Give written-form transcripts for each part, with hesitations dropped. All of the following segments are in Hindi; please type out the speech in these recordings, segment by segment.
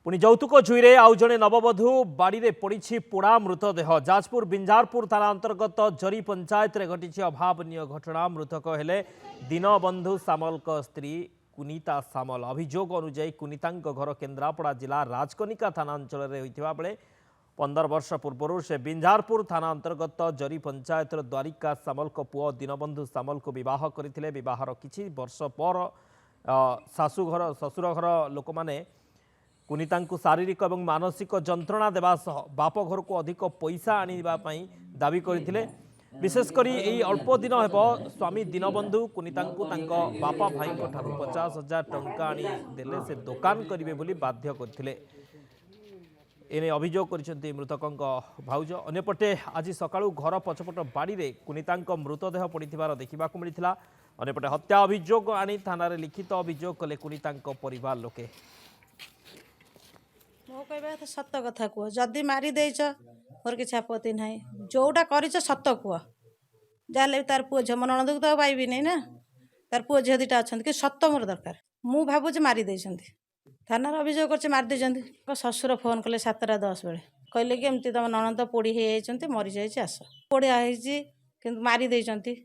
पुणी यौतुक झुईरे आउ जड़े नववधू बाड़ी पड़ी पोड़ा मृतदेह जाजपुर बिंजारपुर थाना अंतर्गत जरी पंचायत रे घटी अभावनीय घटना। मृतक हेले दीनबंधु सामल स्त्री कुनिता सामल। अभियोग अनुଯାयी कुनिता घर केन्द्रापड़ा जिला राजकनिका थाना अंचल में होता बेले 15 वर्ष पूर्व से बिंजारपुर थाना अंतर्गत जरी पंचायत द्वारिका सामल पुओ दीनबंधु सामल को बह करते। बहार किछि वर्ष पर शाशुघर शशुर घर लोक मैंने कुनिता शारीरिक और मानसिक जंत्रणा देवा सह बाप घर को अधिक पैसा आने दाबी करते। विशेषकर यही अल्प दिन हेब स्वामी दीनबंधु कुनिता बापा भाई 50,000 टंका आनी देले से दुकान करेंगे बोली बाध्य करते। एने अभियोग कर मृतक भाउज। अन्यपटे आज सकाळु घर पछपट बाड़ी कुनिता मृतदेह पड़िथिबार देखा मिलता। अन्यपटे हत्या अभियोग आनी थाना लिखित अभियोग कले कुनिता परिवार लोके। मो कहबा तो सत कथा कह जदि मारी देच मोर किसी आपत्ति ना जोटा कर सत कह जहाँ तार पुओ झील मन नंद तो पाइबी नहीं ना तार पुओ झील दुटा अच्छा कि सत मोर दरकार मु भावुँ मारी थाना अभियोग कर मारी ससुर फोन कले 7:10 बेले कहले कि एमती तुम ननद पोड़ी हो मरी जाइए आस पोड़िया कि मारी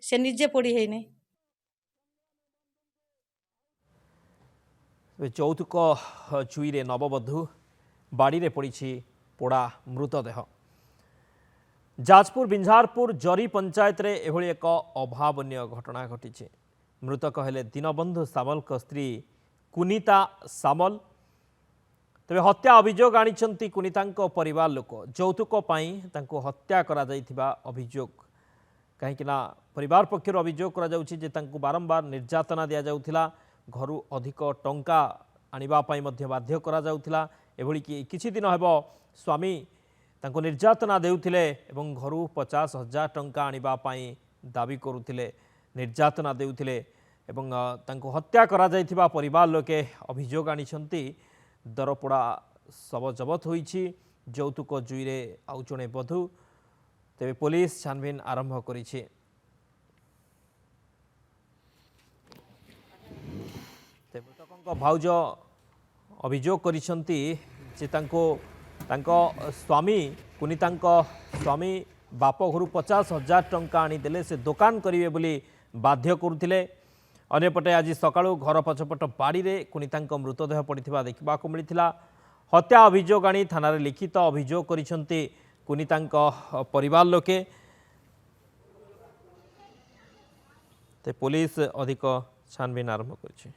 से निजे पोड़ी है नहीं। यौतुक चुईरे नववधू बाड़ी पड़ी पोड़ा मृतदेह। जाजपुर बिंझारपुर जरी पंचायत रे एभली एक अभावनीय घटना घटी। मृतक हेले दीनबंधु सामल स्त्री कुनिता सामल। तेबे हत्या अभियोग आनी कुनिता परिवार लोक यौतुक हत्या करा जाइथिबा अभियोग। कहीं परिवार पक्षर अभियोग करा जाउछि जे तांको बारंबार निर्यातना दिया जाउथिला घरु अधिक टंका आनिबा पई मध्य बाध्य करा जाउथिला। एभली कि किछि दिन हेब स्वामी तांको निर्यातना देउथिले एवं घरु 50,000 टंका आनिबा पई दाबी करुथिले निर्यातना देउथिले एवं तांको हत्या करा जाइथिबा परिवार लोके अभियोग आनिछंती। दरपोड़ा शव जबत होईछि यौतुक जुईरे आउ जणे बधू। तेबे पुलिस छानबीन आरंभ करिछि। मृतक भाउज अभियोग करिसंती जे तांको स्वामी कुनिता स्वामी बाप घर 50,000 टंका आनी देले से दुकान करेंगे बोली बाध्य करुथिले। अन्यपटे आज सकाळु घर पछपट बाड़ी रे कुनिता मृतदेह पड़िथिबा देखा मिलता। हत्या अभियोग आनी थाना लिखित अभियोग करिसंती कुनिता परिवार लोके। पुलिस अधिक छानबीन आरंभ करिछि।